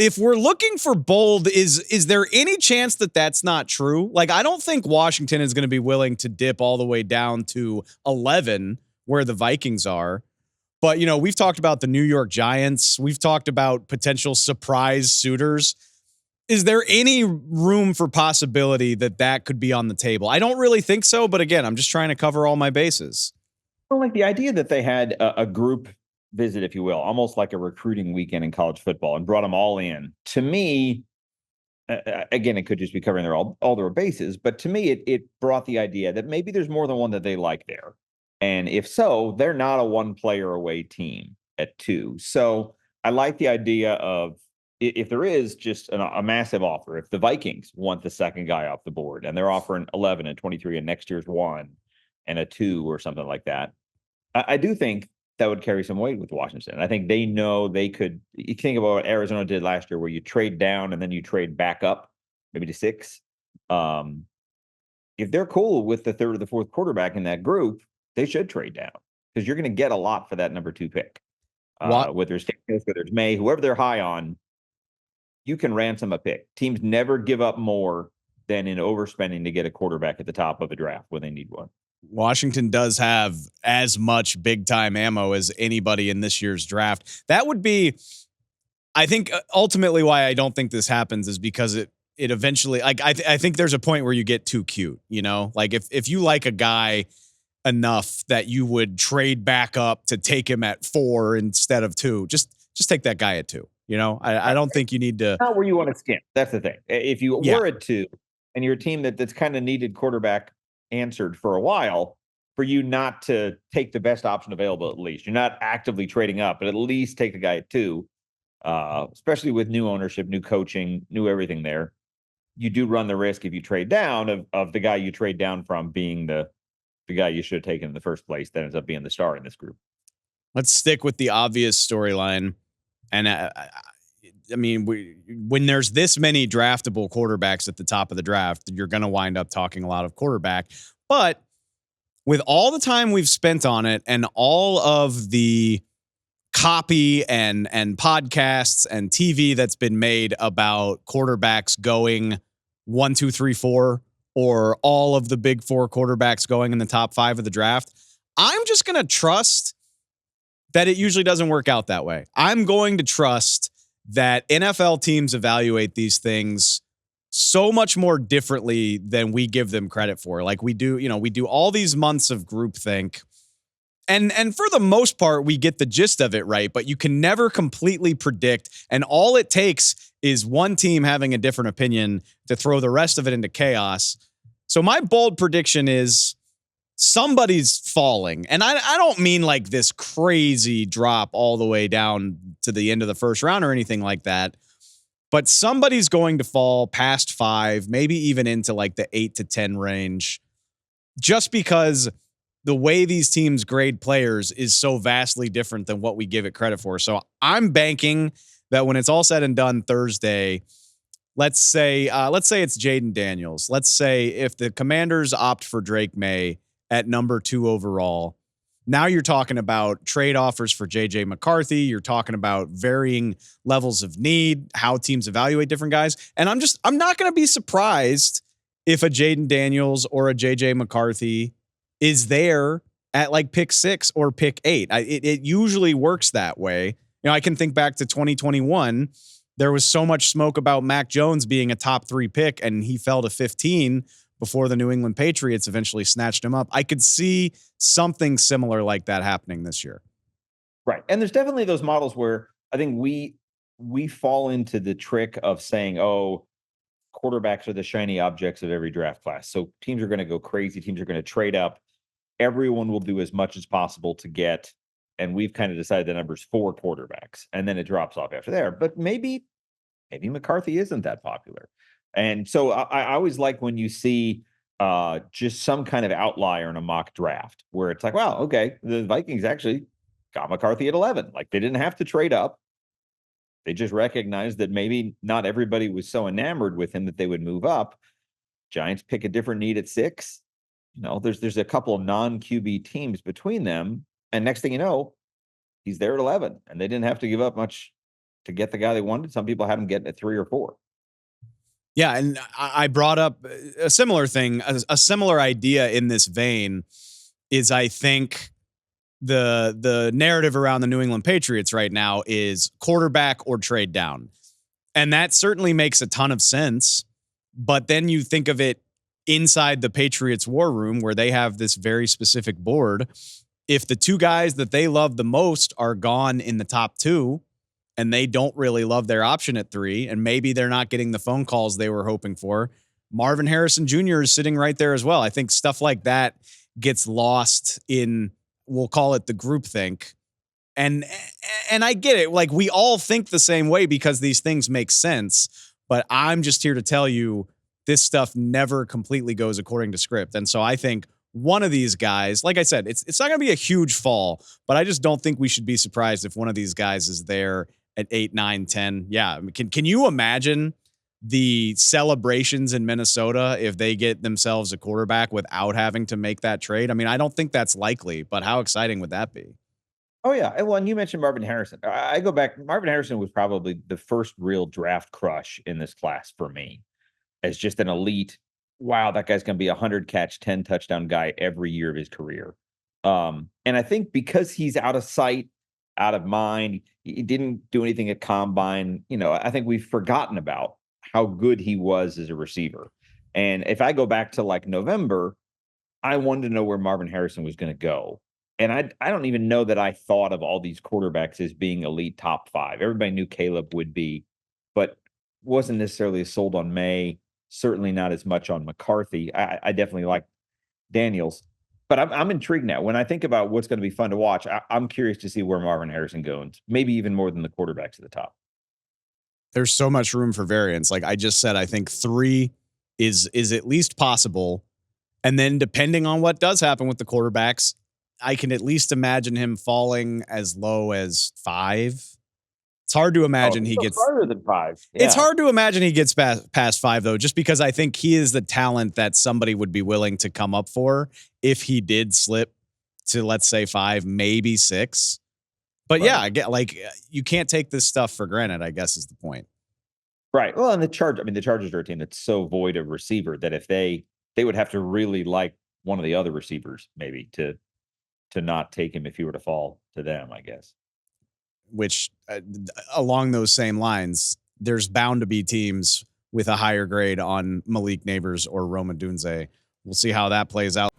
if we're looking for bold, is there any chance that that's not true? Like, I don't think Washington is going to be willing to dip all the way down to 11 where the Vikings are. But, we've talked about the New York Giants. We've talked about potential surprise suitors. Is there any room for possibility that that could be on the table? I don't really think so. But again, I'm just trying to cover all my bases. Well, like the idea that they had a group visit, if you will, almost like a recruiting weekend in college football and brought them all in. To me, again, it could just be covering all their bases, but to me, it brought the idea that maybe there's more than one that they like there. And if so, they're not a one player away team at 2. So I like the idea of if there is just a massive offer, if the Vikings want the second guy off the board and they're offering 11 and 23 and next year's 1 and a 2 or something like that, I do think that would carry some weight with Washington. I think they know they could. You think about what Arizona did last year, where you trade down and then you trade back up, maybe to 6. If they're cool with the third or the fourth quarterback in that group, they should trade down because you're going to get a lot for that number 2 pick. Whether it's Daniels, whether it's Maye, whoever they're high on, you can ransom a pick. Teams never give up more than in overspending to get a quarterback at the top of a draft when they need one. Washington does have as much big time ammo as anybody in this year's draft. That would be, I think, ultimately why I don't think this happens is because it eventually, like, I think there's a point where you get too cute, like if you like a guy enough that you would trade back up to take him at 4 instead of 2, just take that guy at 2. I don't think you need to. Not where you want to skimp. That's the thing. If you were at 2 and you're a team that's kind of needed quarterback answered for a while, for you not to take the best option available, at least you're not actively trading up, but at least take the guy at 2, especially with new ownership, new coaching, new everything there. You do run the risk if you trade down of the guy you trade down from being the guy you should have taken in the first place that ends up being the star in this group. Let's stick with the obvious storyline. And I mean, when there's this many draftable quarterbacks at the top of the draft, you're going to wind up talking a lot of quarterback. But with all the time we've spent on it and all of the copy and podcasts and TV that's been made about quarterbacks going 1, 2, 3, 4, or all of the big 4 quarterbacks going in the top 5 of the draft, I'm just going to trust that it usually doesn't work out that way. I'm going to trust that NFL teams evaluate these things so much more differently than we give them credit for. Like we do all these months of groupthink. And for the most part, we get the gist of it right, but you can never completely predict. And all it takes is one team having a different opinion to throw the rest of it into chaos. So my bold prediction is somebody's falling. And I don't mean like this crazy drop all the way down to the end of the first round or anything like that. But somebody's going to fall past 5, maybe even into like the 8 to 10 range, just because the way these teams grade players is so vastly different than what we give it credit for. So I'm banking that when it's all said and done Thursday, let's say it's Jayden Daniels. Let's say if the Commanders opt for Drake Maye at number 2 overall, now you're talking about trade offers for McCarthy. You're talking about varying levels of need, how teams evaluate different guys. And I'm not going to be surprised if a Jayden Daniels or a McCarthy is there at like pick 6 or pick 8. It usually works that way. I can think back to 2021. There was so much smoke about Mac Jones being a top 3 pick, and he fell to 15 before the New England Patriots eventually snatched him up. I could see something similar like that happening this year. Right. And there's definitely those models where I think we fall into the trick of saying, oh, quarterbacks are the shiny objects of every draft class. So teams are going to go crazy. Teams are going to trade up. Everyone will do as much as possible to get, and we've kind of decided the number's 4 quarterbacks, and then it drops off after there. But maybe McCarthy isn't that popular. And so I always like when you see just some kind of outlier in a mock draft where it's like, wow, okay, the Vikings actually got McCarthy at 11. Like they didn't have to trade up. They just recognized that maybe not everybody was so enamored with him that they would move up. Giants pick a different need at 6. There's a couple of non-QB teams between them. And next thing you know, he's there at 11. And they didn't have to give up much to get the guy they wanted. Some people had him getting at 3 or 4. Yeah, and I brought up a similar thing, a similar idea in this vein is I think the narrative around the New England Patriots right now is quarterback or trade down. And that certainly makes a ton of sense. But then you think of it inside the Patriots war room where they have this very specific board. If the two guys that they love the most are gone in the top 2 and they don't really love their option at 3, and maybe they're not getting the phone calls they were hoping for, Marvin Harrison Jr. is sitting right there as well. I think stuff like that gets lost in, we'll call it the groupthink. And I get it. Like, we all think the same way because these things make sense. But I'm just here to tell you this stuff never completely goes according to script. And so I think one of these guys, like I said, it's not going to be a huge fall, but I just don't think we should be surprised if one of these guys is there at 8, 9, 10. Yeah. I mean, can you imagine the celebrations in Minnesota if they get themselves a quarterback without having to make that trade? I mean, I don't think that's likely, but how exciting would that be? Oh, yeah. Well, and you mentioned Marvin Harrison. I go back. Marvin Harrison was probably the first real draft crush in this class for me as just an elite. Wow, that guy's going to be a 100 catch, 10 touchdown guy every year of his career. And I think because he's out of sight, out of mind, he didn't do anything at combine. I think we've forgotten about how good he was as a receiver. And if I go back to like November, I wanted to know where Marvin Harrison was going to go. And I don't even know that I thought of all these quarterbacks as being elite top 5. Everybody knew Caleb would be, but wasn't necessarily sold on Maye. Certainly not as much on McCarthy. I definitely like Daniels, but I'm intrigued now. When I think about what's going to be fun to watch, I'm curious to see where Marvin Harrison goes. Maybe even more than the quarterbacks at the top. There's so much room for variance. Like I just said, I think 3 is at least possible. And then depending on what does happen with the quarterbacks, I can at least imagine him falling as low as 5. It's hard to imagine he gets farther than 5. Yeah. It's hard to imagine he gets past 5 though, just because I think he is the talent that somebody would be willing to come up for if he did slip to, let's say, 5, maybe 6. But yeah, I get, like, you can't take this stuff for granted, I guess is the point. Right. Well, and the Chargers are a team that's so void of receiver that if they would have to really like one of the other receivers maybe to not take him if he were to fall to them, I guess. Which along those same lines, there's bound to be teams with a higher grade on Malik Neighbors or Roma Dunze. We'll see how that plays out.